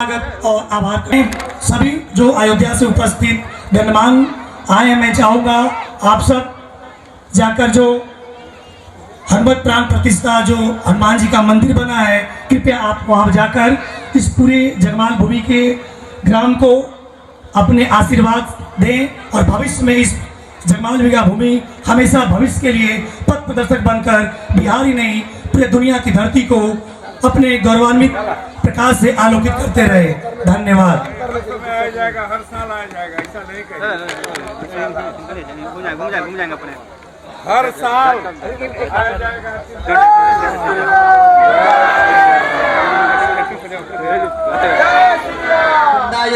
स्वागत और आभार करें। सभी जो अयोध्या से उपस्थित गणमान्य आए, मैं चाहूँगा आप सब जाकर जो हनुमत प्राण प्रतिष्ठा जो हनुमान जी का मंदिर बना है, कृपया आप वहाँ जाकर इस पूरे जगमाल भूमि के ग्राम को अपने आशीर्वाद दें और भविष्य में इस जगमाल भूमि का भूमि हमेशा भविष्य के लिए पथ प्रदर्शक बनकर बिहार ही नहीं पूरी दुनिया की धरती को अपने गौरवान्वित प्रकाश से आलोकित करते रहे। धन्यवाद। आ जाएगा, हर साल आ जाएगा, ऐसा नहीं घूम जाएंगे अपने हर साल आ जाएगा।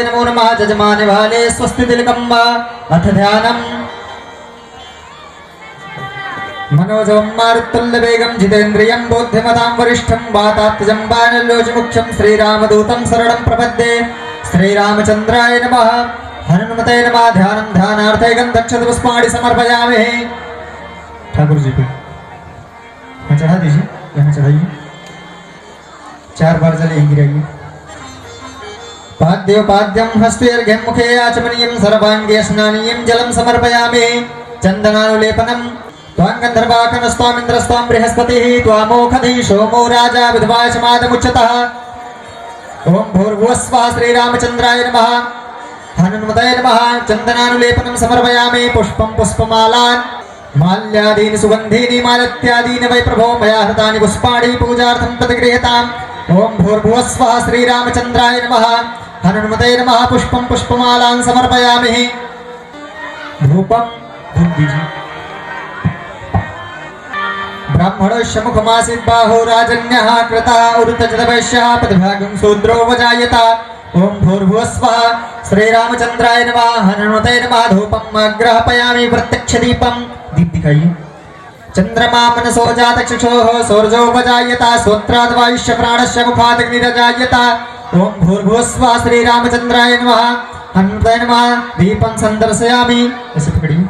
नमो नमः जजमाने वाले स्वस्ति दिलकम्बा अथ ध्यानम मनोजवं मारुतुल्यवेगं जितेन्द्रियं बुद्धिमतां वरिष्ठं वातात्मजं बाणलोचमुख्यं श्रीरामदूतं शरणं प्रपद्ये। श्रीरामचन्द्राय नमः। हनुमते नमः। ध्यानं ध्यानार्थे गन्धक्षतपुष्पाणि समर्पयामि। ठाकुर जी पे यहाँ चढ़ा दीजिए, यहाँ चढ़ाइए, 4 बार जले गिराइए। पाद्योपाद्यं हस्तेर्घ्यं मुखे आचमनीयं सर्वाङ्गे स्नानीयं जलं समर्पयामि। चन्दनानुलेपनं त्वां गन्धर्वाकनस्त्वामिन्द्रस्त्वां बृहस्पतिः त्वामोखधि सोमो राजा विद्वाचमादमुच्यतः। ॐ भूर्भुवस्वः श्रीरामचन्द्राय नमः। हनुमते नमः। चन्दनानुलेपनं समर्पयामि। पुष्पं पुष्पमालान् माल्यादीनि सुगन्धीनि मालत्यादीनि वै प्रभो मया हृतानि पुष्पाणि पूजार्थं प्रतिगृह्यताम्। ॐ भूर्भुवस्वः श्रीरामचन्द्राय नमः। हनुमते नमः। पुष्पं पुष्पमालान् समर्पयामि। धूपं धूप दीजिए। ब्राह्मणस्य मुखमासीत् बाहो राजन्यः कृतः उरुतजतवैश्यः प्रतिभागं शूद्रो वजायत। ॐ भूर्भुवस्वः श्रीरामचन्द्राय नमः। हनुमते नमः। धूपम् अग्रापयामि। प्रत्यक्ष दीपं दीप दिखाइए। चन्द्रमा मनसो जातचक्षुषोः सौर्योपजायत। श्रोत्राद्वायुष्य प्राणस्य मुखादग्निरजायत। ॐ भूर्भुवस्वः श्रीरामचन्द्राय नमः। हनुमते नमः। दीपं सन्दर्शयामि। ऐसे पकड़िए।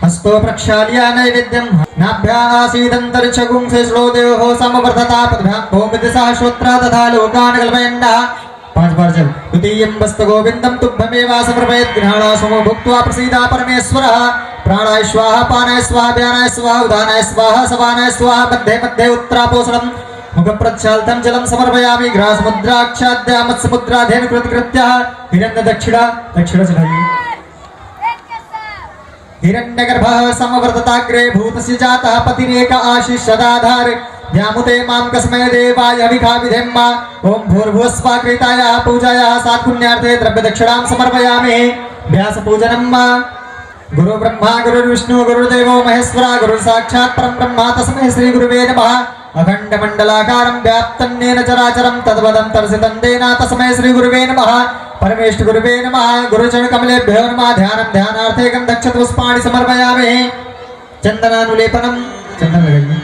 हस्तो प्रक्षाल्य नैवेद्यं नाभ्यासीदन्तरिक्षगुं से श्लोदेवो समवर्धता पद्भ्यां भौमिदिशः श्रोत्रा तथा लोकान् कल्पयन्तः। 5 बार जल। द्वितीयं वस्तुगोविन्दं तुभ्यमेव समर्पयेत्। गृहाणा समो भुक्त्वा प्रसीदा परमेश्वरः। प्राणाय स्वाहा पानाय स्वाहा व्यानाय स्वाहा उदानाय स्वाहा सवानाय स्वाहा मध्ये मध्ये उत्तरापोषणं मुखप्रक्षालितं जलं समर्पयामि। घ्रासमुद्राक्षाद्या मत्स्यमुद्राधेन कृतकृत्यः हिरण्यदक्षिणा दक्षिणा चढ़ाइए। हिरण्यगर्भः समवर्तताग्रे भूतस्य जातः पतिरेक आशीष सदाधार। ध्यामुते मां कस्मै देवाय विखाविधेम। ॐ भूर्भुवस्वः कृतायाः पूजायाः सात्पुण्यार्थे द्रव्यदक्षिणां समर्पयामि। व्यासपूजनं गुरु ब्रह्मा गुरुर्विष्णु गुरुर्देवो महेश्वरः गुरुर्साक्षात् परं ब्रह्म तस्मै श्री गुरुवे नमः। अखण्डमण्डलाकारं व्याप्तं येन चराचरं तद्वदं दर्शितं तेन तस्मै श्री गुरुवे नमः। परमेष्ठ गुरुवे नमः। गुरुचरण कमलेभ्यो नमः। ध्यानं ध्यानार्थे गन्धक्षतपुष्पाणि समर्पयामि। चन्दनानुलेपनं चन्दन लगाइए।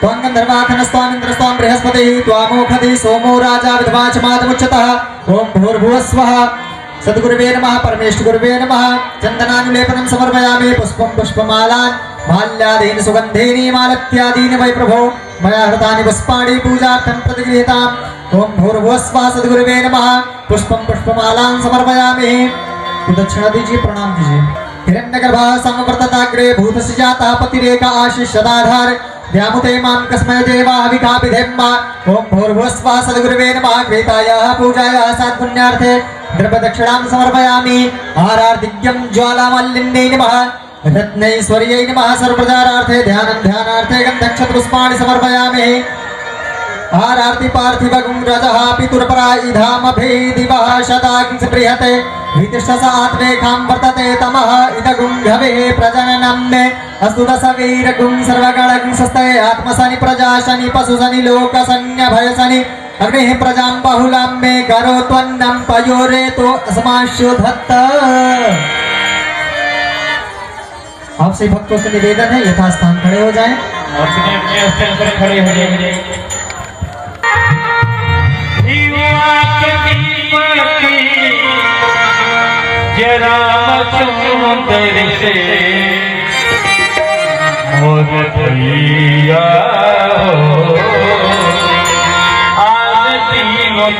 त्वां गन्धर्वाकनस्त्वामिन्द्रस्त्वां बृहस्पतिः त्वामोखधि सोमो राजा विद्वाचमादमुच्यतः। ॐ भूर्भुवस्वः सद्गुरुवे नमः। परमेष्ठ गुरुवे नमः। चन्दनानुलेपनं समर्पयामि। पुष्पं पुष्पमालान् माल्यादीनि सुगन्धीनि मालत्यादीनि वै प्रभो मया हृतानि पुष्पाणि पूजार्थं प्रतिगृहीताम्। ॐ भूर्भुवस्वः सद्गुरुवे नमः। पुष्पं पुष्पमालान् समर्पयामि। दक्षिणा दीजिए, प्रणाम कीजिए। हिरण्यगर्भः समवर्तताग्रे भूतस्य जातः पतिरेक आशीष सदाधार। ध्यामुते मां कस्मै देवाः विखाविधेम। ॐ भूर्भुवस्वः सद्गुरुवे नमः। कृतायाः पूजायाः सात्पुण्यार्थे द्रव्यदक्षिणां समर्पयामि। आरार्दिज्ञं ज्वालामालिन्यै नमः। रत्नैश्वर्यै नमः। सर्वप्रचारार्थे ध्यानं ध्यानार्थे गन्धक्षतपुष्पाणि समर्पयामि। आरार्ति पार्थिवगुं रजः पितुर्परा इधामभेदिवः शतांस बृहते वितिष्ठस आत्मेखां वर्तते तमः इदगुं घवेः प्रजननं मे अस्तु दशवीरगुं सर्वगणं सस्ते आत्मसनि प्रजाशनि पशुसनि लोकसन्यभयसनि अग्निः प्रजां बहुलां मे करोत्वन्नं पयोरेतो अस्माशुधत्त। आपसे भक्तों से निवेदन है यथास्थान खड़े हो जाएं और खड़े हो जाएं। रामचंद्र से मोर भैया आज तीनों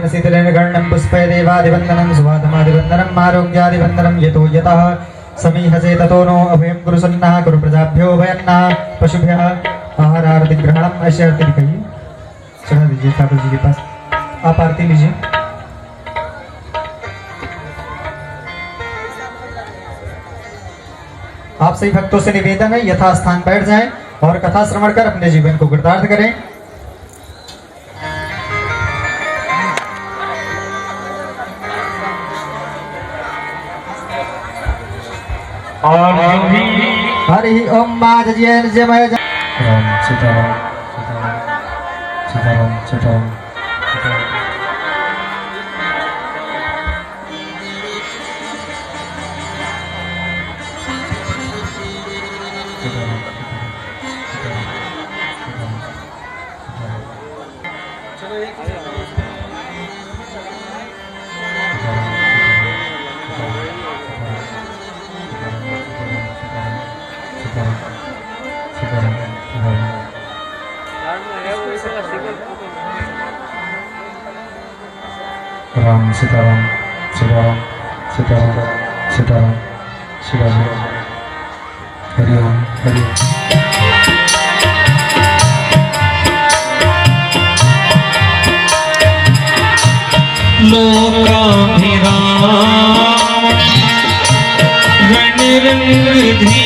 फलेन शीतलेन गण्डं पुष्पै देवादिवन्दनं सुवातमादिवन्दनम् आरोग्यादिवन्दनं यतो यतः समीहसे ततो नो अभयं कुरु सन्नः कुरु प्रजाभ्यो भयन्नः पशुभ्यः आहार आरती ग्रहणम। ऐसे आरती लिखाइए, चढ़ा दीजिए ठाकुर जी के पास। आप आरती लीजिए। आप सभी भक्तों से निवेदन है यथास्थान बैठ जाएं और कथा श्रवण कर अपने जीवन को कृतार्थ करें। और जो भी हरि ओम माँ जय जय राम सीताराम सीताराम सीताराम राम सीताराम सीताराम सीताराम सीताराम सीताराम हरि ओम हरि ओम। लोकाभिराम रणरंगधीरम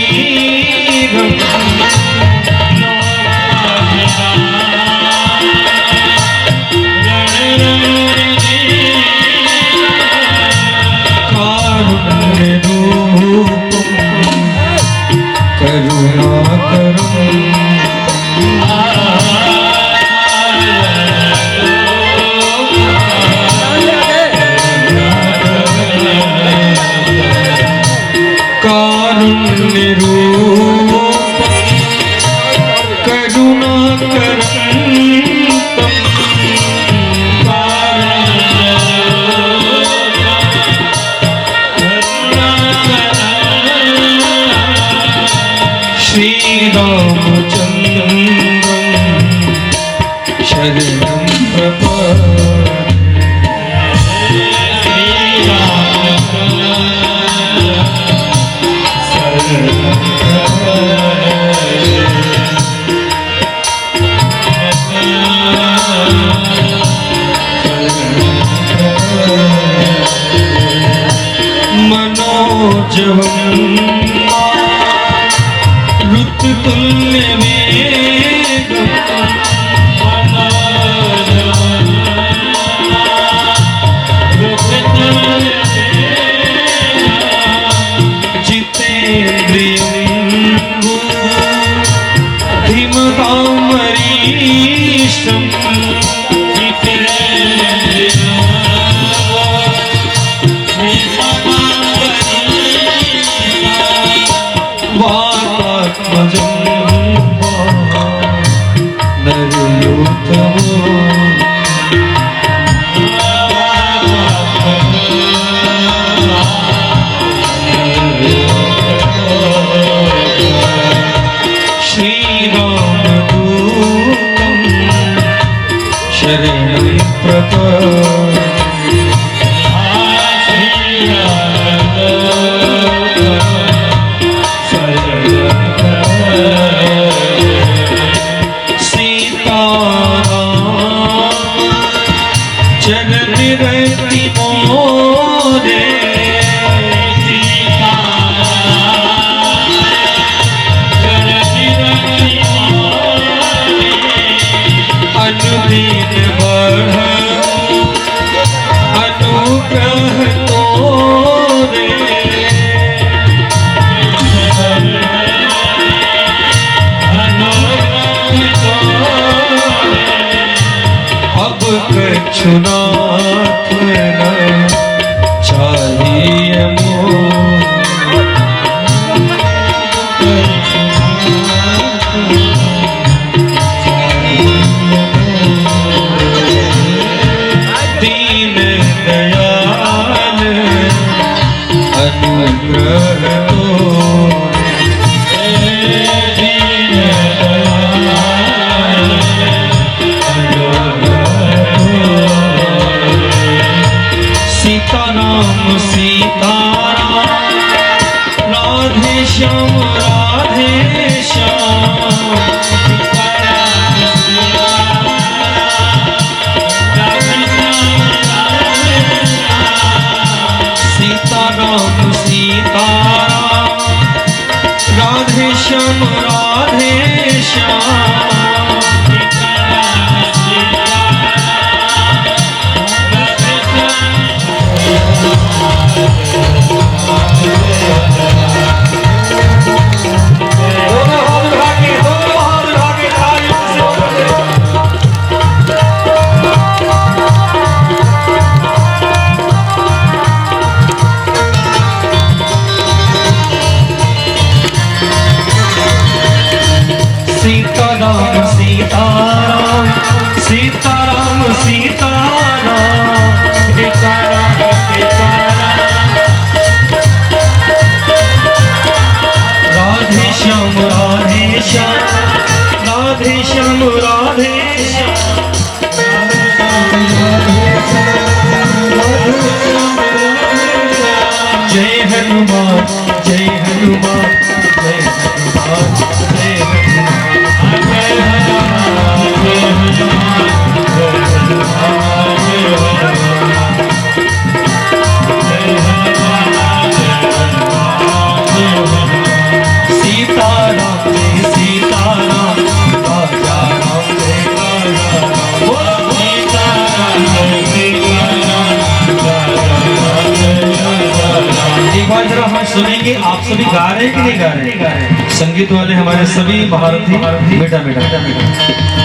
सुनेंगे। आप सभी गा रहे हैं कि नहीं गा रहे? संगीत वाले हमारे सभी महारथी बेटा बेटा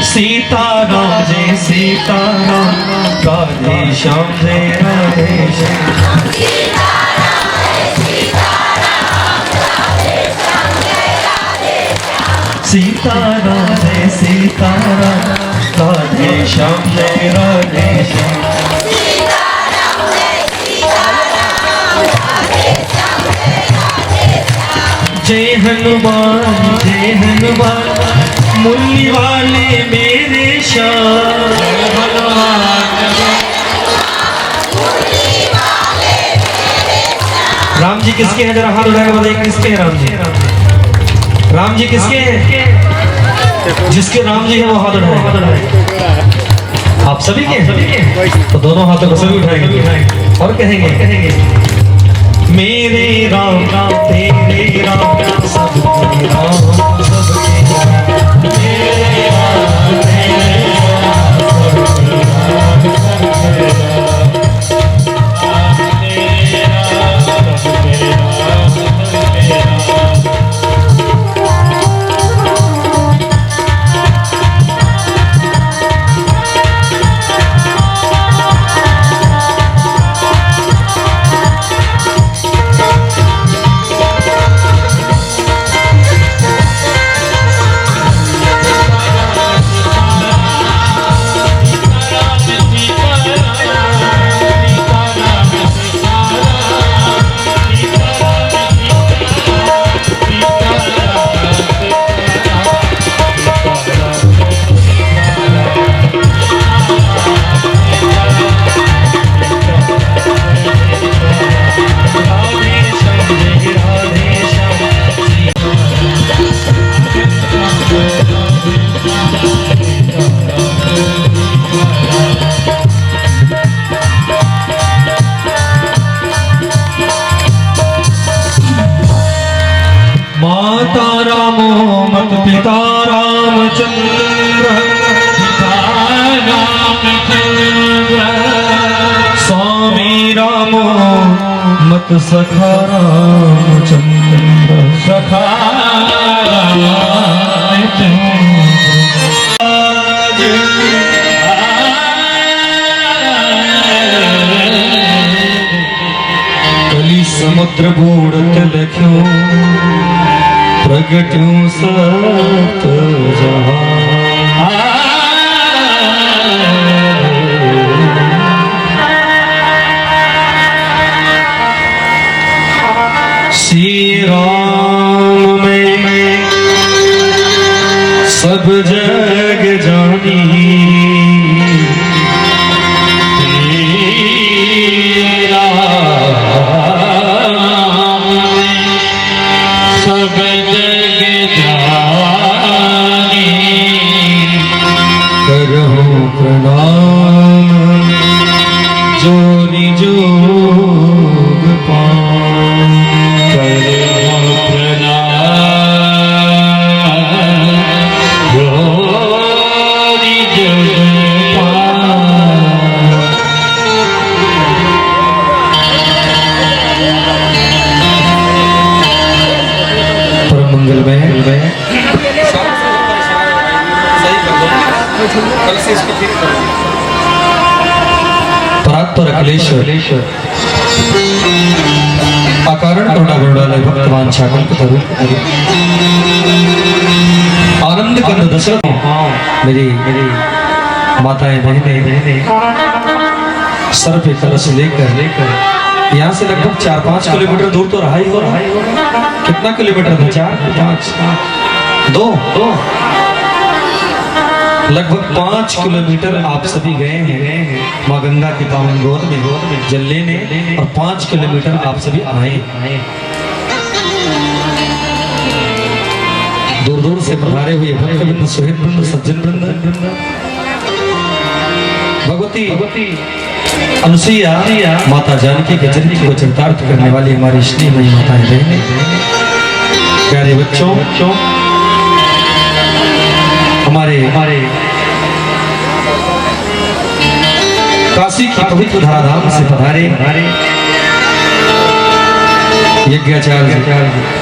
सीताराम जय सीताराम राधे श्याम जय राधे श्याम। सीताराम जय सीताराम राधे श्याम जय राधे श्याम। जय हनुमान मुरली वाले मेरे श्याम। राम जी किसके हैं? जरा हाथ उठाकर बताइए किसके हैं राम जी? राम जी किसके हैं? जिसके राम जी है वो हाथ उठाए। आप सभी के? तो दोनों हाथों को सभी उठाएंगे और कहेंगे मेरे राम तेरे राम सबके राम सबके राम। मेरे राम तेरे राम सबके राम सबके राम। माता रामो मत पिता रामचंद्र। स्वामी रामो मत सखा रामचंद्र। सखा कली समुद्र बूढ़ लख्यो प्रगट्यों सत जहां। श्री राम में सब जग जानी। परात्पर अखिलेश्वर अकारण करुणा गुरुडालय भक्तवान छागल करू आनंद कंद दशरथ। मेरी माताएं बहनें सर पे कलश लेकर यहाँ से लगभग 4-5 किलोमीटर दूर तो रहा ही हो रहा है। कितना किलोमीटर था? 4-5 2 लगभग 5 किलोमीटर आप सभी गए हैं माँ गंगा की पावन गोद में जल लेने, और 5 किलोमीटर आप सभी आए। दूर दूर से पधारे हुए भक्तवृंद, सुहृद वृंद, सज्जन वृंद, भगवती अनुसुईया माता जानकी के चरित्र को चरितार्थ करने वाली हमारी स्नेहमयी माताएं बहनें, प्यारे बच्चों, हमारे काशी की पवित्र धराधाम से पधारे यज्ञाचार्य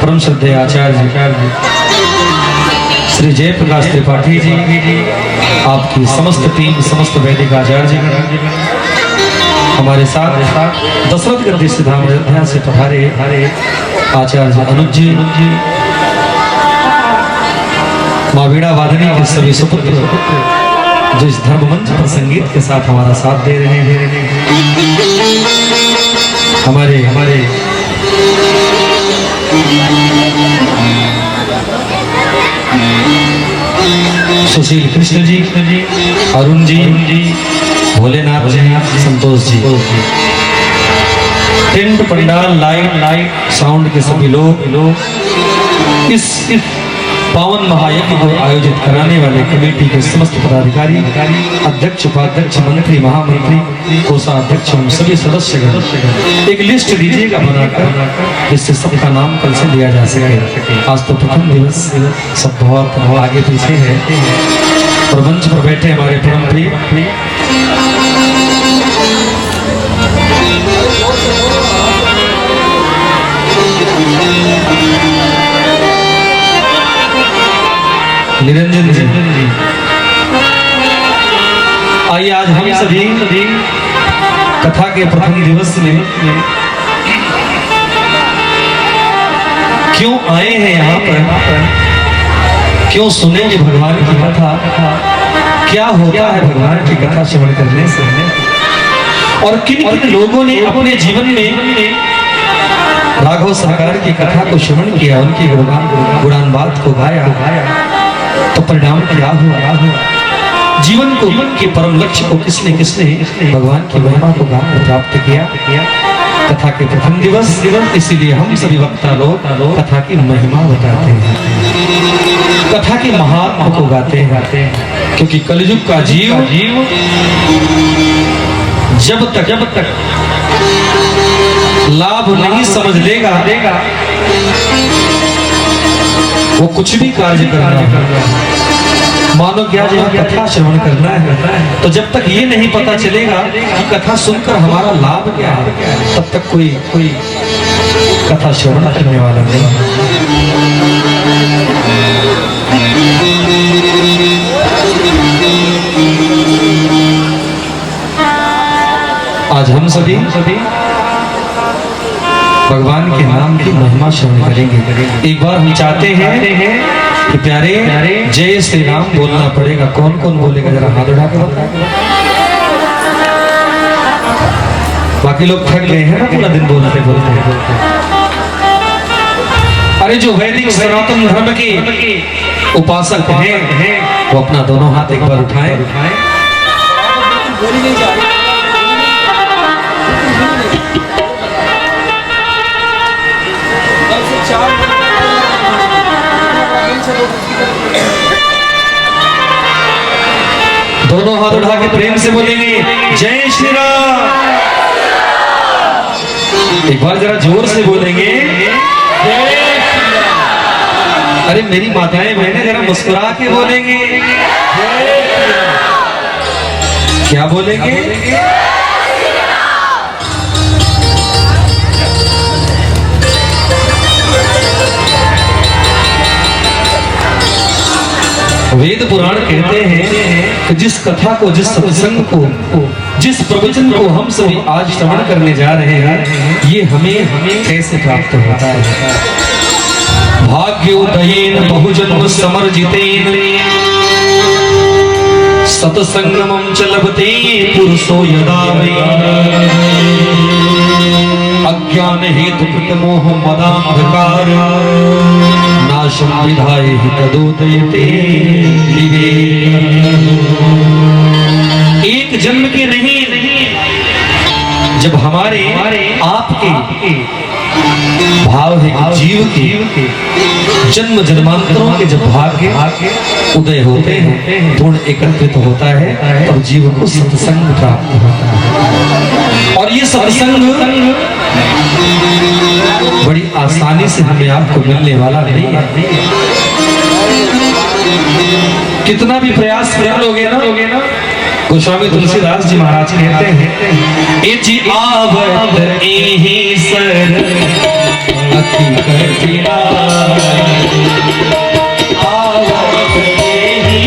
परम श्रद्धेय आचार्य श्री जयप्रकाश त्रिपाठी जी, आपकी समस्त टीम, समस्त वैदिक आचार्य, हमारे साथ दशरथ गद्दी से धाम अयोध्या से पधारे आचार्य अनुज जी, माँ वीणा वादनी के सभी सुपुत्र जो इस धर्म मंच पर संगीत के साथ हमारा साथ दे रहे हैं, हमारे सुशील Krishna ji, Arun ji, Bholenath ji, Santosh ji, tent pandal light sound के सभी लोग, इस पावन महायज्ञ को आयोजित कराने वाले कमेटी के समस्त पदाधिकारी, अध्यक्ष, उपाध्यक्ष, मंत्री, महामंत्री, कोषाध्यक्ष, हम सभी सदस्यगण एक लिस्ट दीजिएगा बनाकर, जिससे सबका नाम कल से लिया जा सके। आज तो प्रथम दिवस, सब बहुत आगे पीछे है और मंच पर बैठे हमारे परम प्रिय निरंजन जी, आइए आज हम सभी कथा के प्रथम दिवस में क्यों आए हैं यहाँ पर, क्यों सुनेंगे भगवान की कथा, क्या होता है भगवान की कथा श्रवण करने से, और किन किन लोगों ने अपने जीवन में राघव सरकार की कथा को श्रवण किया, उनकी गुणानुवाद को गाया, तो परिणाम क्या हुआ, जीवन के परम लक्ष्य को किसने भगवान की महिमा को गाकर प्राप्त किया। कथा के प्रथम दिवस, इसीलिए हम सभी वक्ता लोग कथा की महिमा बताते हैं, कथा के महात्मा को गाते हैं, क्योंकि कलयुग का जीव जब तक लाभ नहीं समझ लेगा वो कुछ भी कार्य करना, मानो क्या जो कथा श्रवण करना है, तो जब तक ये नहीं पता चलेगा कि कथा सुनकर हमारा लाभ क्या है, तब तक कोई कथा श्रवण करने वाला नहीं। आज हम सभी भगवान के नाम की महिमा श्रवण करेंगे। एक बार हम चाहते हैं कि प्यारे जय श्री राम बोलना पड़ेगा। कौन कौन बोलेगा, जरा हाथ उठा के बताओ। बाकी लोग थक गए हैं ना पूरा दिन बोलते बोलते। अरे जो वैदिक सनातन धर्म के उपासक हैं वो अपना दोनों हाथ एक बार उठाएं। दोनों हाथ उठा के प्रेम से बोलेंगे जय श्री राम। एक बार जरा जोर से बोलेंगे जय श्री राम। अरे मेरी माताएं बहनें जरा मुस्कुरा के बोलेंगे जय श्री राम। क्या बोलेंगे? वेद पुराण कहते हैं कि जिस कथा को, जिस सत्संग को, जिस प्रवचन को हम सभी आज श्रवण करने जा रहे हैं, ये हमें कैसे प्राप्त होता है। भाग्योदयेन बहुजन्म समर्जितेन सत्संगमं च लभते पुरुषो यदा वै अज्ञान हेतु मोह मदांधकार नाशं विधाय हि तदोदयते एक जन्म के नहीं, जब हमारे आपके भाव है जीव के जन्म जन्मांतरों के जब भाग्य उदय होते हैं, पूर्ण एकत्रित होता है, तब जीव को सत्संग प्राप्त होता है। और ये सत्संग बड़ी आसानी से हमें आपको मिलने वाला नहीं है। कितना भी प्रयास कर लोगे ना गोस्वामी तुलसीदास जी महाराज कहते हैं इच आवत एहि सर अति कठिनाई आवत एहि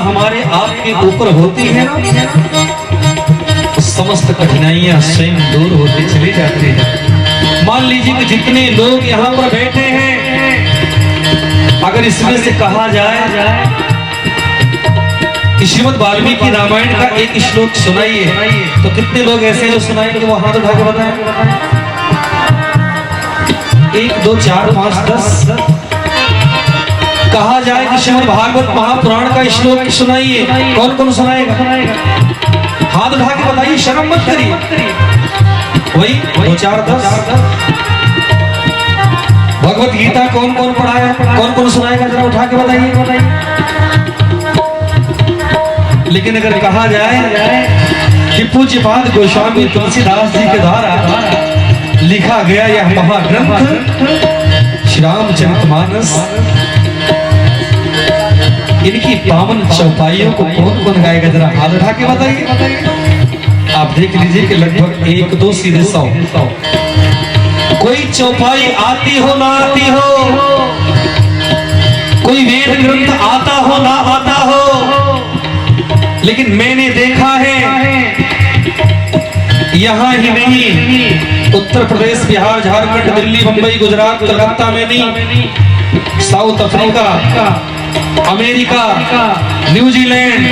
हमारे आपके ऊपर होती है ना, समस्त कठिनाइयां स्वयं दूर होती चली जाती है। मान लीजिए कि जितने लोग यहाँ पर बैठे हैं, अगर इसमें से कहा जाए कि श्रीमद् वाल्मीकि रामायण का एक श्लोक सुनाइए, तो कितने लोग ऐसे जो सुनाएंगे वो हाथ उठा के बताएं? 1 2 4 5 10। कहा जाए कि श्रीमद् भागवत महापुराण का श्लोक सुनाइए, कौन कौन सुनाएगा? हाथ उठा के बताइए, शर्म मत करिए। वही 2 4 10। भगवत गीता कौन कौन पढ़ाया, कौन कौन सुनाएगा? जरा उठा के बताइए। लेकिन अगर कहा जाए कि पूज्यपाद गोस्वामी तुलसीदास जी के द्वारा लिखा गया यह महाग्रंथ श्री रामचरितमानस, इनकी पावन चौपाइयों को कौन कौन गाएगा? जरा हाथ उठा के बताइए। आप देख लीजिए कि लगभग 1 2 सीधे 100। कोई चौपाई आती हो ना आती हो, कोई वेद ग्रंथ आता हो ना आता हो, लेकिन मैंने देखा है यहाँ ही नहीं, उत्तर प्रदेश, बिहार, झारखंड, दिल्ली, मुंबई, गुजरात, कलकत्ता में नहीं, south Africa, America, New Zealand,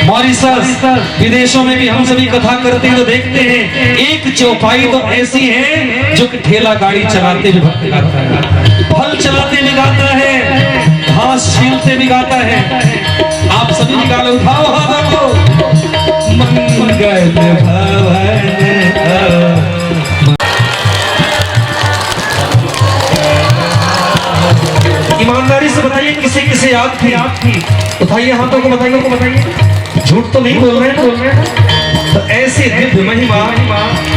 Mauritius, विदेशों में भी हम सभी कथा करते हैं तो देखते हैं एक चौपाई तो ऐसी है जो कि ठेला गाड़ी चलाते भी भक्त गाता है, फल चलाते भी गाता है, घास छीलते भी गाता है। आप सभी निकालो, उठाओ हाथों को। मंगल भवन ईमानदारी से बताइए, किसे किसे याद थी? उठाइए हाथों को, बताइए। झूठ तो नहीं बोल रहे हैं। तो ऐसे दिव्य महिमा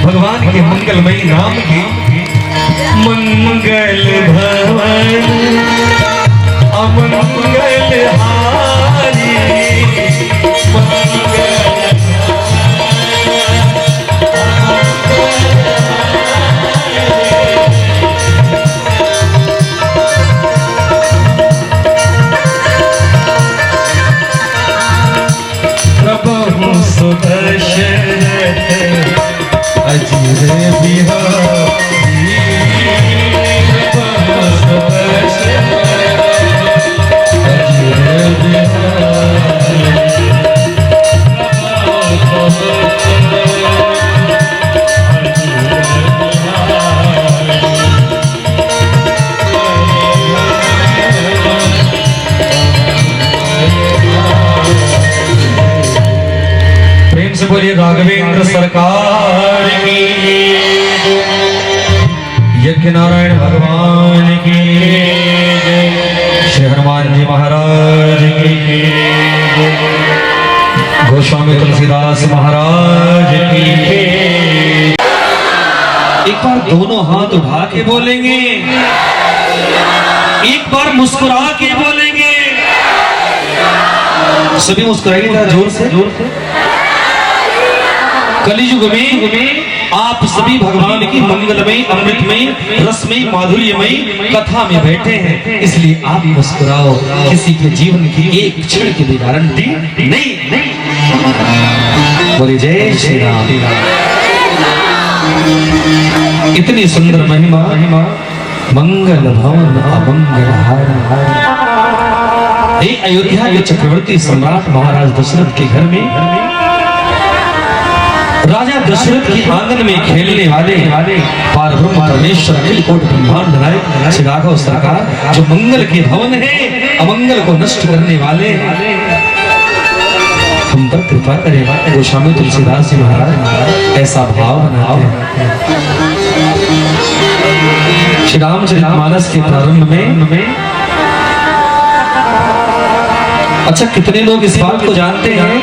भगवान के मंगलमयी नाम की। मंगल भवन अमंगल हारी, बोलिए राघवेंद्र सरकार की, यज्ञ नारायण भगवान की, श्री हनुमान जी महाराज की, गोस्वामी तुलसीदास महाराज की। एक बार दोनों हाथ उठा के बोलेंगे, एक बार मुस्कुरा के बोलेंगे। सभी मुस्कुराइएगा जोर से। कलियुग में आप सभी भगवान की मंगलमयी, अमृतमयी, रसमयी, माधुर्यमयी कथा में बैठे हैं, इसलिए आप मुस्कुराओ। किसी के जीवन की एक क्षण की भी गारंटी नहीं। बोले जय श्री राम। इतनी सुंदर महिमा, मंगल भवन अमंगल हार। अयोध्या के चक्रवर्ती सम्राट महाराज दशरथ के घर में राजा दशरथ के आंगन में खेलने वाले पारब्रह्म परमेश्वर अखिल कोटि ब्रह्मांड नायक श्री राघव सरकार, जो मंगल के भवन है, अमंगल को नष्ट करने वाले, हम पर कृपा करें। गोस्वामी तुलसीदास जी महाराज ऐसा भाव बनाते हैं। श्री रामचरितमानस के प्रारंभ में, अच्छा कितने लोग इस बात को जानते हैं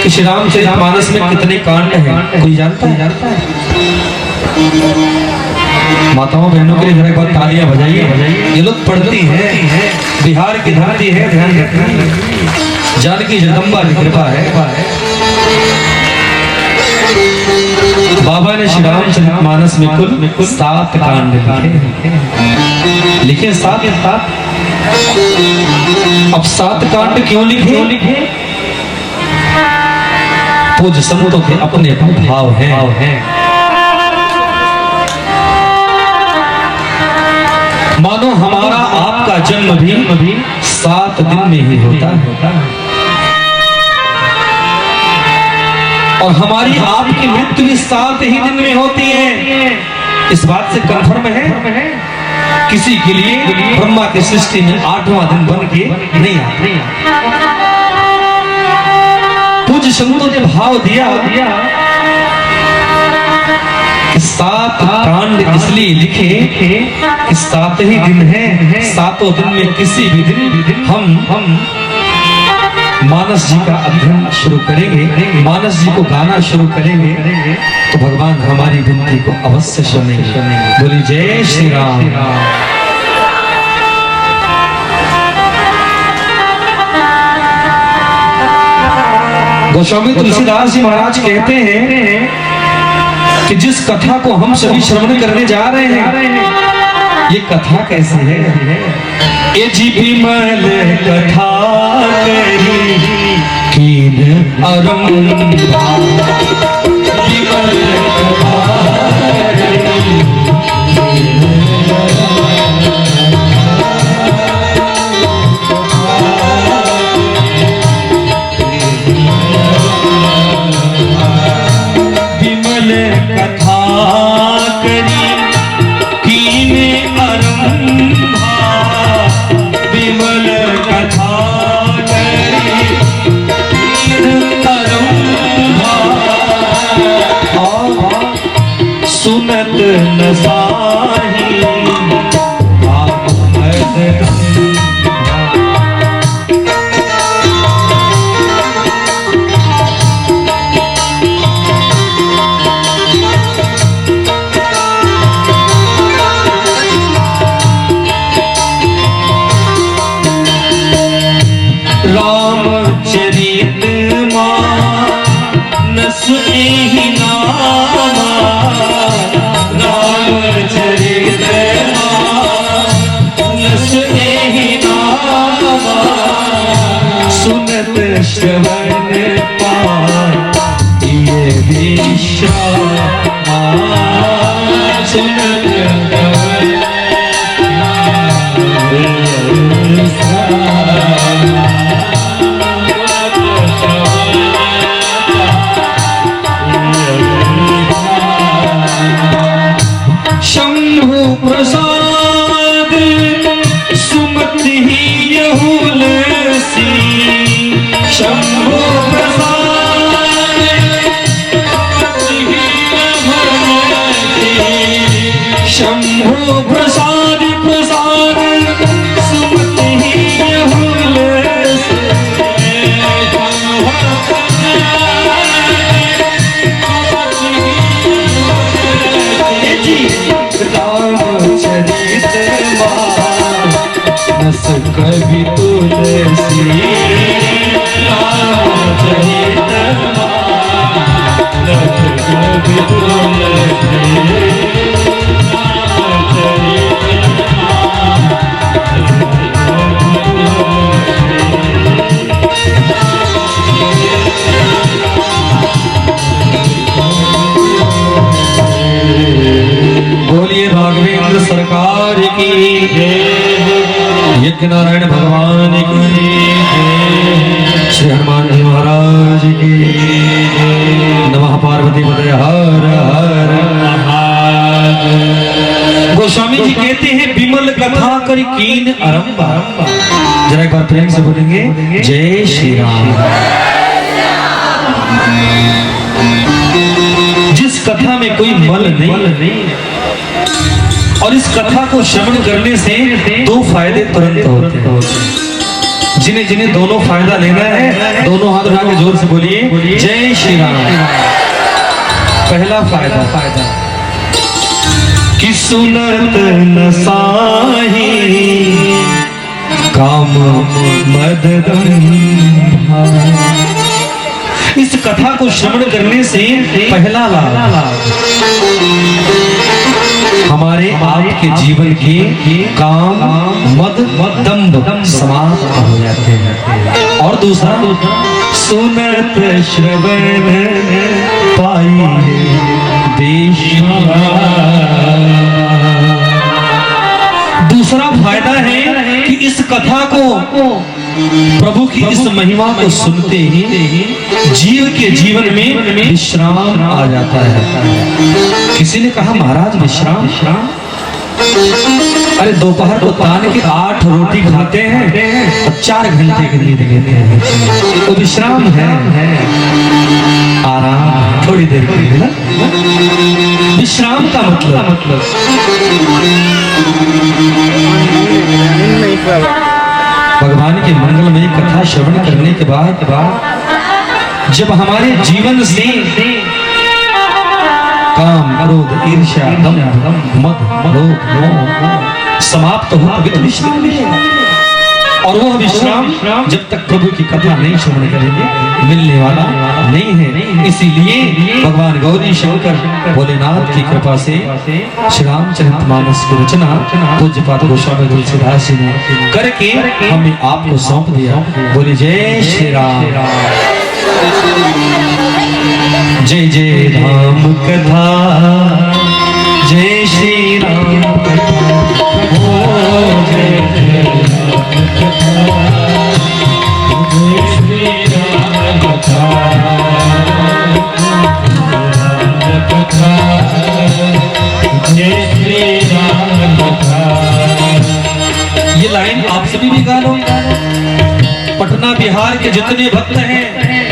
कि श्री रामचरितमानस में कितने कांड हैं? कोई जानता है? माताओं बहनों के लिए जरा एक बार तालियां बजाइए। ये लोग पढ़ती हैं, बिहार की धरती है, ध्यान रखना, जानकी जगदम्बा की कृपा है। बाबा ने श्री रामचरितमानस में कुल 7 कांड लिखे। 7 अब 7 कांड क्यों लिखे? पूज्य संतों के अपने भाव हैं। मानो हमारा आपका जन्म भी 7 दिन में ही होता है, और हमारी आपकी मृत्यु भी 7 ही दिन में होती है। इस बात से कंफर्म है। किसी के लिए ब्रह्मा की सृष्टि में 8वां दिन बन के नहीं आता। पूज्य संतों ने भाव दिया कि 7 कांड इसलिए लिखे कि 7 ही दिन है। 7 दिन में किसी भी दिन हम मानस जी का अध्ययन शुरू करेंगे, मानस जी को गाना शुरू करेंगे, तो भगवान हमारी विनती को अवश्य सुनेंगे। बोली जय श्री राम। गोस्वामी तुलसीदास जी महाराज कहते हैं कि जिस कथा को हम सभी श्रवण करने जा रहे हैं, ये कथा कैसी है? ये जी विमल कथा करी कीन अरंभा, विमल कथा करी विमल कथा करी कीन अरंभा, विमल कथा करी कीन अरंभा, सुनत न साही आप रामचरित मानस एहि नामा, रामचरित मानस एहि नामा, सुनत श्रवण पाए विश्राम, सुनत शंभु प्रसाद सुमति ही यहुलसी, शंभु प्रसाद सुमति ही यहुलसी, शंभु प्रसाद प्रसाद सुमति ही यहुलसी, रामचरित मानस कवि तुलसी रामचरित मानस कवि तुलसी बोलिए राघवेंद्र सरकार की यज्ञ नारायण भगवान की श्री हनुमान जी महाराज की नमः पार्वती पते हर हर गोस्वामी जी कहते हैं विमल कथा कर कीन आरंभ। जरा एक बार प्रेम से बोलेंगे जय श्री राम। जिस कथा में कोई मल नहीं और इस कथा को श्रवण करने से दो फायदे तुरंत होते हैं। जिन्हें जिन्हें दोनों फायदा लेना है दोनों हाथ उठा के जोर से बोलिए जय श्री राम। पहला फायदा कि सुनत न साही काम मद दंभा। इस कथा को श्रवण करने से पहला लाभ हमारे आपके जीवन के काम मद दंभ समाप्त हो जाते हैं। और दूसरा सुनत श्रवण पाइए देश। दूसरा फायदा है कि इस कथा को प्रभु की इस महिमा को सुनते ही जीव के जीवन में विश्राम आ जाता है। किसी ने कहा महाराज विश्राम? अरे दोपहर को तान के 8 रोटी खाते हैं और 4 घंटे की नींद लेते हैं, तो विश्राम है आराम थोड़ी देर के लिए ना। विश्राम का मतलब भगवान के मंगलमय कथा श्रवण करने के बाद जब हमारे जीवन से काम क्रोध ईर्ष्या दंभ मद लोभ मोह समाप्त हो तो विश्राम मिलेगा। और वह विश्राम जब तक प्रभु की कथा नहीं श्रवण करेंगे मिलने वाला नहीं है। इसीलिए भगवान गौरी शंकर भोलेनाथ की कृपा से श्री रामचरितमानस की रचना पूज्यपाद गोस्वामी तुलसीदास जी ने करके हमें आपको सौंप दिया। बोले जय श्री राम। जय जय राम कथा जय श्री राम कथा हो जय जय राम कथा जय श्री राम कथा जय श्री राम कथा। ये लाइन आप सभी भी गा लो। पटना बिहार के जितने भक्त हैं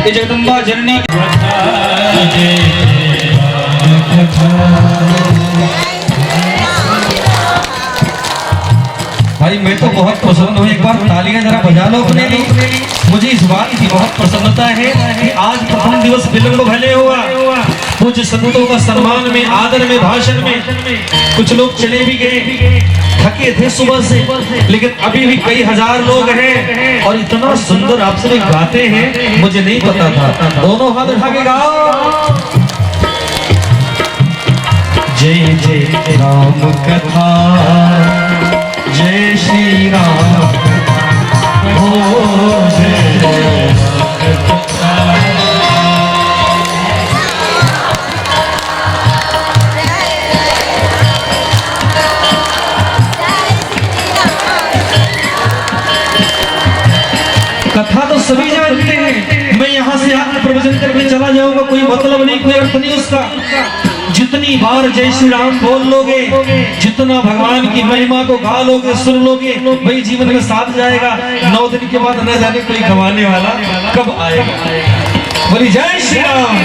ये जगदम्बा जननी भाई मैं तो बहुत प्रसन्न हूँ। एक बार तालियां जरा बजा लो अपने लिए। मुझे इस बात की बहुत प्रसन्नता है कि आज प्रथम दिवस विलंब भले हुआ। कुछ संतों का सम्मान में आदर में भाषण में कुछ लोग चले भी गए, थके थे सुबह से, लेकिन अभी भी कई हजार लोग हैं और इतना सुंदर आप सभी गाते हैं मुझे नहीं पता था। दोनों हाथ उठा के गाओ जय जय राम कथा जय श्री राम हो जय कथा तो सभी जानते हैं। मैं यहाँ से आकर प्रवचन करके चला जाऊंगा, कोई मतलब नहीं, कोई अर्थ नहीं उसका। जितनी बार जय श्री राम बोल लोगे, जितना भगवान की महिमा को गा लोगे, सुन लोगे, वही जीवन में साथ जाएगा। 9 दिन के बाद न जाने कोई गवाने वाला कब आएगा। बोली जय श्री राम।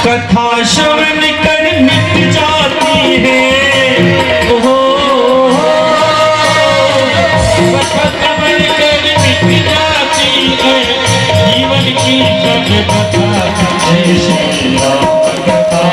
कथा श्रवण कर मिट जाती है जीवन की कथा जय श्री राम कथा।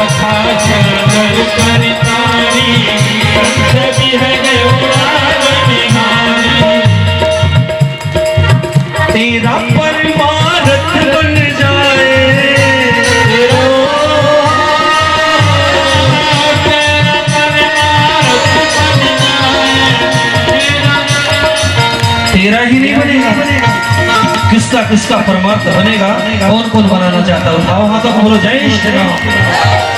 कथा चल करतारी कंठ बिहग उड़ावन हारी तेरा परमारथ बन जाए तेरा ही नहीं बनेगा किसका किसका परमार्थ बनेगा कौन कौन बनाना चाहता है उठाओ हाथों को बोलो जय श्री राम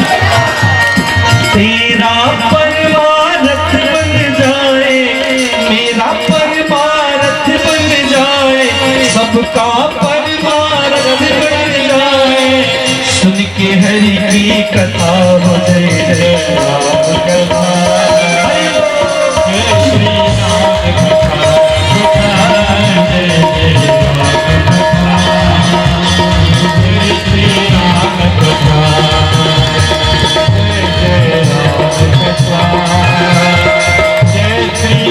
तेरा परमार्थ बन जाए मेरा परमार्थ बन जाए सबका परमार्थ बन जाए सुन के हरि की कथा हो जय जय राम कथा जय श्री राम कथा जय जय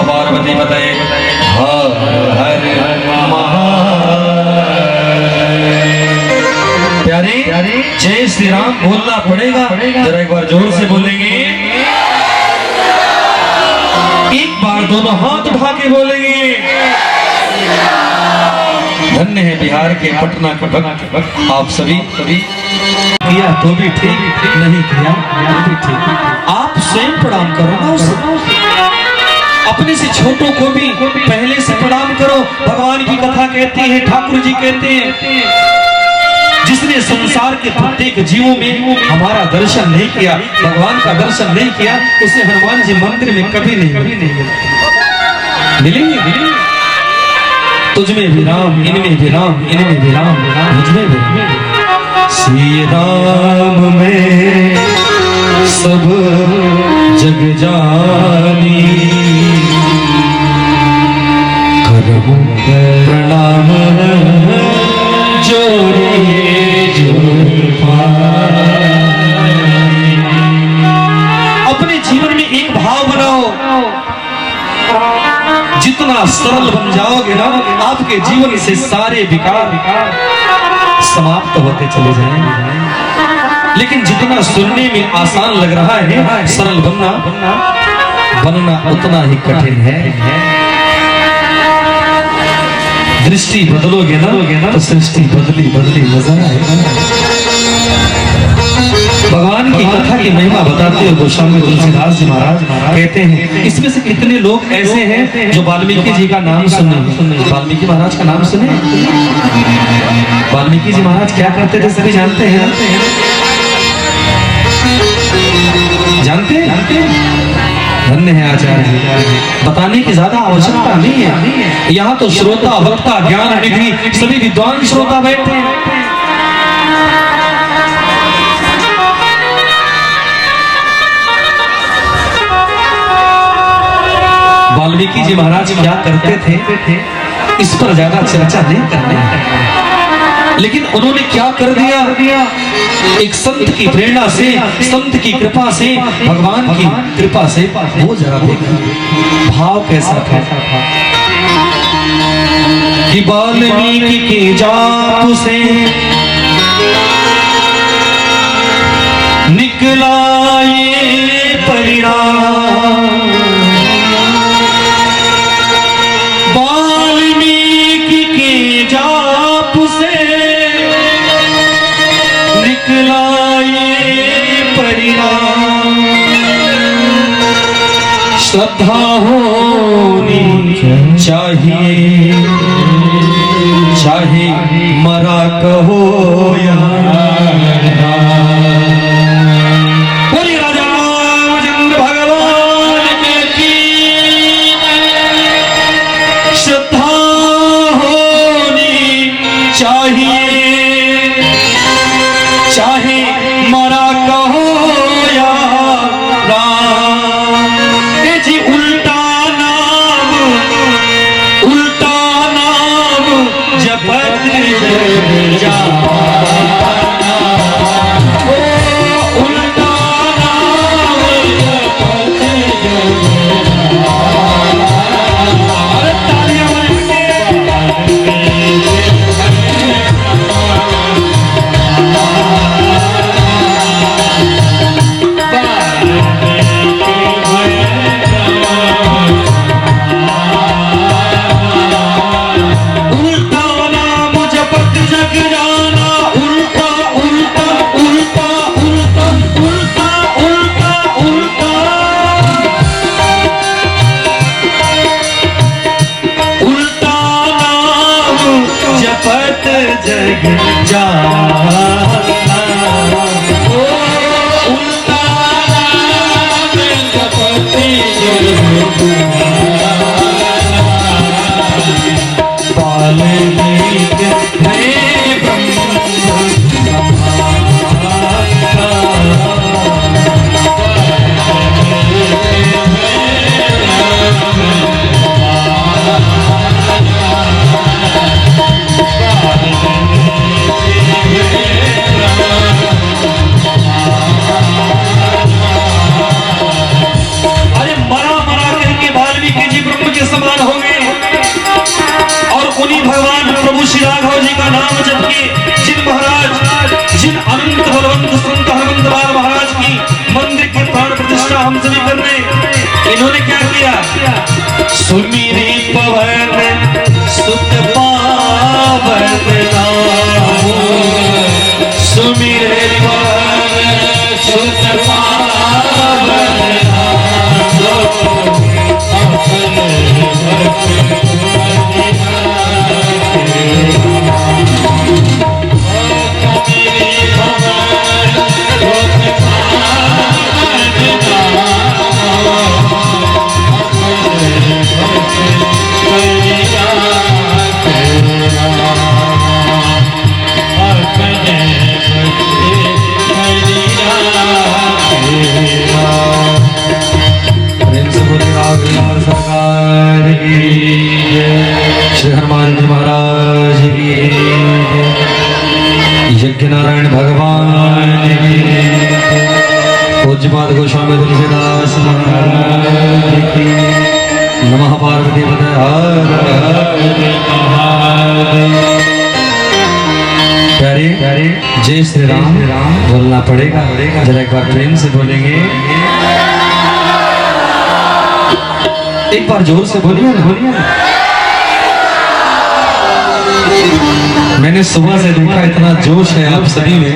पार्वती बताए हर प्यारे जय श्री राम बोलना पड़ेगा जरा एक बार जोर से बोलेंगे एक बार दोनों हाथ उठा के बोलेंगे धन्य है बिहार के पटना के भक्त आप सभी किया तो भी ठीक नहीं किया तो भी ठीक आप स्वयं प्रणाम करो ना उसे अपने से छोटों को भी पहले से प्रणाम करो भगवान की कथा कहते हैं ठाकुर जी कहते हैं जिसने संसार के प्रत्येक जीवों में हमारा दर्शन नहीं किया भगवान का दर्शन नहीं किया उसे हनुमान जी मंदिर में कभी नहीं मिलेंगे तुझ में भी राम इनमें भी राम इनमें भी राम मुझमें भी राम श्री राम में सब जग जानी करहूं प्रणाम जोड़िए जोड़ अपने जीवन में एक भाव बनाओ जितना सरल बन जाओगे ना आपके जीवन से सारे विकार समाप्त होते चले जाएंगे लेकिन जितना सुनने में आसान लग रहा है सरल बनना उतना ही कठिन है दृष्टि बदलोगे ना तो सृष्टि बदली नजर आएगा भगवान की कथा की महिमा बताते हुए गोस्वामी तुलसीदास जी महाराज कहते हैं इसमें से कितने लोग ऐसे हैं जो वाल्मीकि जी का नाम सुने वाल्मीकि महाराज का नाम सुने वाल्मीकि जी महाराज क्या करते थे सभी जानते हैं धन्य है आचार्य जी बताने की ज्यादा आवश्यकता नहीं है यहाँ तो श्रोता वक्ता ज्ञान निधि सभी विद्वान श्रोता बैठे हैं वाल्मीकि जी महाराज क्या करते थे इस पर ज्यादा चर्चा नहीं करने लेकिन उन्होंने क्या कर दिया एक संत की प्रेरणा से संत की कृपा से भगवान की कृपा से वो जरा देखा भाव कैसा था कि वाल्मीकि के जाप से निकला ये परिणाम वाल्मीकि के जाप से निकला ये परिणाम श्रद्धा होनी चाहिए चाहे मरा कहो या बोलिए राजा रामचंद्र भगवान की श्रद्धा होनी चाहिए चाहे मरा कहो या राम। ये जी उल्टा नाम जपत जा उल्टा नाम अरे तालियां जग जा उल्टा नाम जपति वाल्मीकि भगवान प्रभु श्री राघव जी का नाम जप के जिन महाराज जिन अनंत बलवंत संत हनुमंत लाल महाराज की मंदिर की प्राण प्रतिष्ठा हम सभी कर रहे हैं। इन्होंने क्या किया? सुमिरे पवन सुत पावन नाम सुमिरे पवन सुत पावन श्री हनुमान जी महाराज की यज्ञ नारायण भगवान की पूज्यपाद गोस्वामी तुलसीदास महाराज की नमः पार्वती प्यारे प्यारे जय श्री राम बोलना पड़ेगा जरा एक बार प्रेम से बोलेंगे एक बार जोर से बोलिए ना मैंने सुबह से देखा इतना जोश है आप सभी में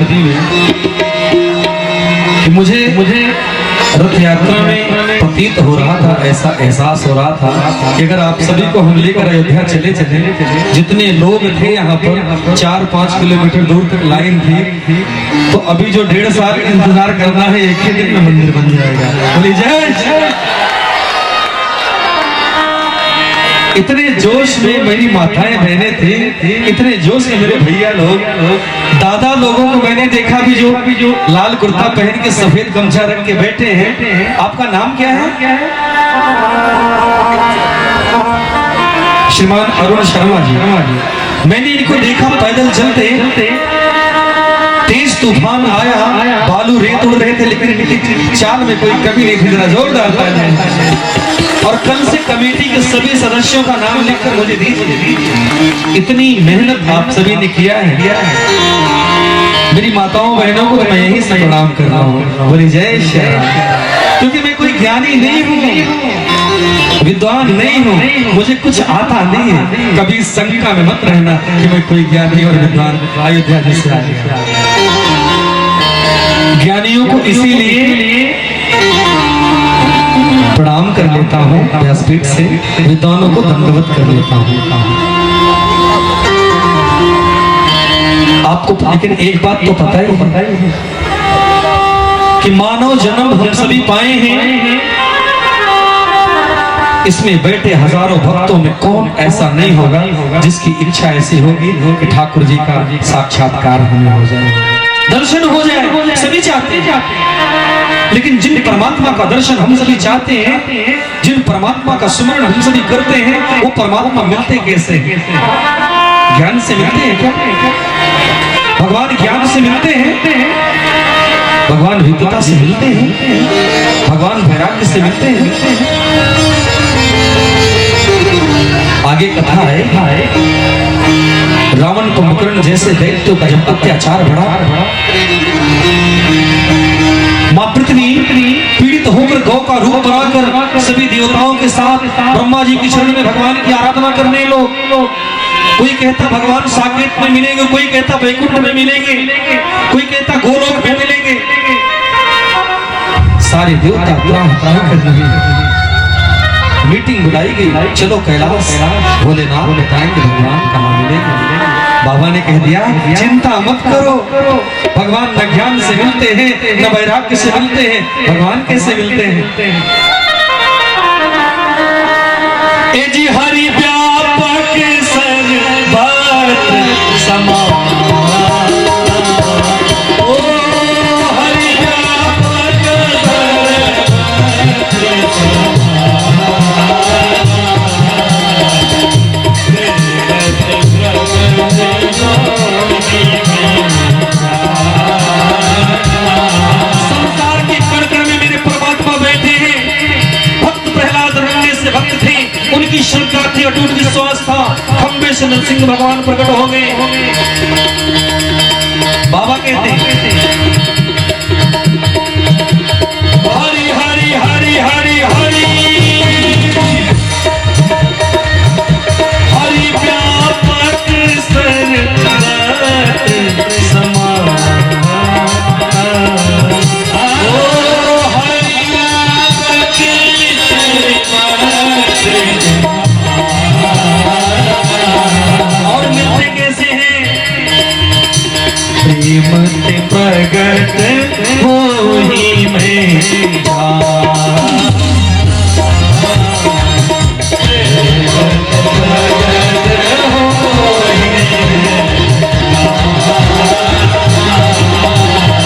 कि मुझे रथ यात्रा में प्रतीत हो रहा था, ऐसा एहसास हो रहा था कि अगर आप सभी को हम लेकर अयोध्या चले जितने लोग थे यहाँ पर 4-5 किलोमीटर दूर तक लाइन थी तो अभी जो 1.5 साल इंतजार करना है एक ही दिन में मंदिर बन जाएगा। बोलिए जय। इतने जोश में मेरी माताएं बहनें थी, इतने जोश में मेरे भैया लोग दादा लोगों को मैंने देखा भी जो लाल कुर्ता पहन के सफेद गमछा रख के बैठे हैं। आपका नाम क्या है? श्रीमान अरुण शर्मा जी। मैंने इनको देखा पैदल चलते तेज तूफान आया बालू रेत उड़ रहे थे लेकिन चाल में कोई कमी नहीं थी, जरा जोरदार पैदल। और कल से कमेटी के सभी सदस्यों का नाम लिखकर मुझे दीजिए। इतनी मेहनत आप सभी ने किया है। मेरी माताओं बहनों को मैं यही से प्रणाम कर रहा हूँ। बोली जय श्री राम। क्योंकि मैं कोई ज्ञानी नहीं हूँ, विद्वान नहीं हूँ, मुझे कुछ आता नहीं है। कभी शंका में मत रहना कि मैं कोई ज्ञानी और विद्वान अयोध्या जैसे आ गया। ज्ञानियों को इसीलिए प्रणाम कर लेता हूँ व्यासपीठ से, विद्वानों को दंडवत कर लेता हूँ। आपको लेकिन एक बात तो पता ही है कि मानव जन्म हम सभी पाए हैं, इसमें बैठे हजारों भक्तों में कौन ऐसा नहीं होगा जिसकी इच्छा ऐसी होगी कि ठाकुर जी का साक्षात्कार हमें हो जाए, दर्शन हो जाए। सभी चाहते हैं, लेकिन जिन परमात्मा का दर्शन हम सभी चाहते हैं, जिन परमात्मा का सुमरण हम सभी करते हैं, वो परमात्मा मिलते कैसे? ज्ञान से मिलते हैं क्या? भगवान ज्ञान से मिलते हैं, भगवान विद्वता से मिलते हैं, भगवान वैराग्य से मिलते हैं। आगे कथा है, रावण कुंभकर्ण जैसे दैत्यों का जब अत्याचार बढ़ा, मां पृथ्वी पीड़ित होकर गौ का रूप बनाकर सभी देवताओं के साथ ब्रह्मा जी की शरण में भगवान की आराधना करने लोग, कोई कहता भगवान साकेत में मिलेंगे, कोई कहता वैकुंठ में मिलेंगे, कोई कहता गोलोक में मिलेंगे। सारे देवता त्राह कर रहे हैं। मीटिंग बुलाई गई, चलो कैलाश, भोलेनाथ बताएंगे भगवान कहाँ मिलेंगे। बाबा ने कह दिया चिंता मत करो, भगवान न ज्ञान से मिलते हैं न वैराग्य से मिलते हैं, भगवान कैसे मिलते हैं? ए जी हरि व्यापक सर्वत्र समा, ओ हरि व्यापक संसार के कण कण में मेरे परमात्मा बैठे हैं। भक्त प्रहलाद रंगे से भक्त थे, उनकी श्रद्धा थी, अटूट विश्वास था, खंबे से नरसिंह भगवान प्रकट हो गए। बाबा कहते हैं हरि हरि हरि हरि हरि हरि व्यापक सर्वत्र समा, ओ हरि व्यापक और मिलते कैसे हैं? प्रेम ते प्रगट होई में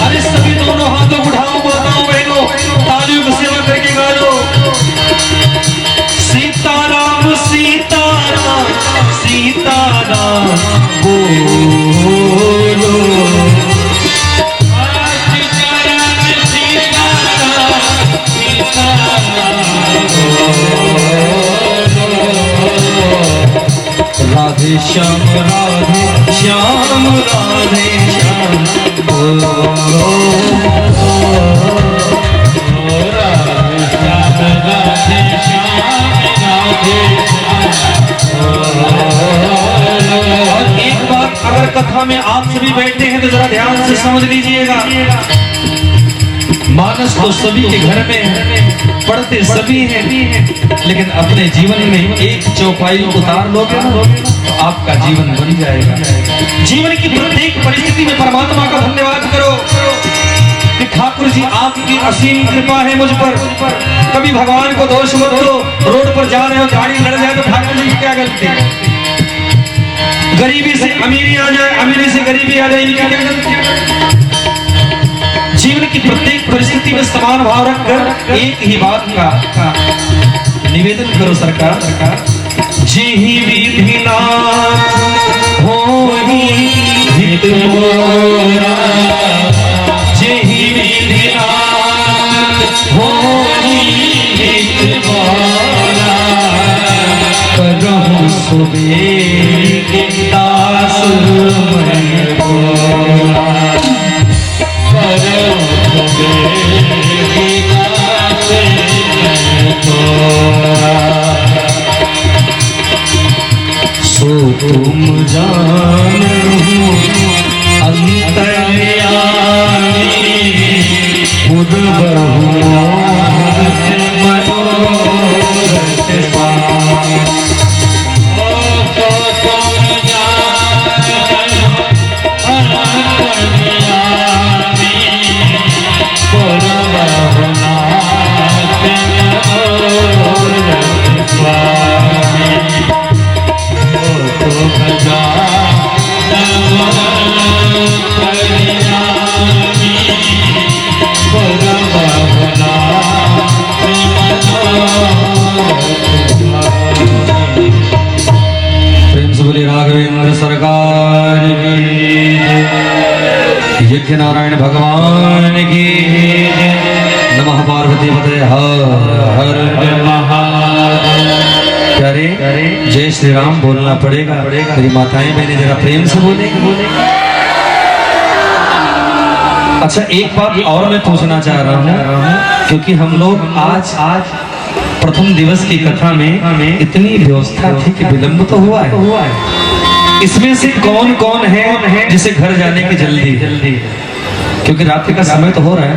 अरे सभी दोनों हाथों उठाओ, माताओं बहनों, तालियों की सेवा करके गा लो। सीताराम सीताराम सीताराम बोलो, राधे श्याम राधे श्याम राधे श्याम और एक बात, अगर कथा में आप सभी बैठे हैं तो जरा ध्यान से समझ लीजिएगा। मानस तो सभी के घर में है, पढ़ते सभी हैं, लेकिन अपने जीवन में एक चौपाई उतार लोगे ना तो आपका जीवन बन जाएगा। जीवन की प्रत्येक परिस्थिति में परमात्मा का धन्यवाद करो कि ठाकुर जी आपकी असीम कृपा है मुझ पर। कभी भगवान को दोष मत दो, रोड पर जा रहे हो गाड़ी लड़ जाए तो ठाकुर जी की क्या गलती? गरीबी से अमीरी आ जाए, अमीरी से गरीबी आ जाए, इनकी क्या गलती? जीवन की प्रत्येक परिस्थिति में समान भाव रखकर एक ही बात का निवेदन करो सरकार, जी ही विधि नाथ होहि हित मोरा, जी ही विधि नाथ होहि हित मोरा, करहु सुबेर दास मैं बोला, सो तुम जानू अंतर्यामी खुद बहु मनोरथ विघ्न नारायण भगवान की नमः पार्वती पते हर हर महादेव। प्यारे जय श्री राम बोलना पड़ेगा। तेरी माताएं बहनें जरा प्रेम से बोले। अच्छा एक बात और मैं पूछना चाह रहा हूँ, क्योंकि हम लोग आज प्रथम दिवस की कथा में इतनी व्यवस्था थी कि विलंब तो हुआ है। इसमें से कौन कौन है जिसे घर जाने की जल्दी, क्योंकि रात्रि का समय तो हो रहा है।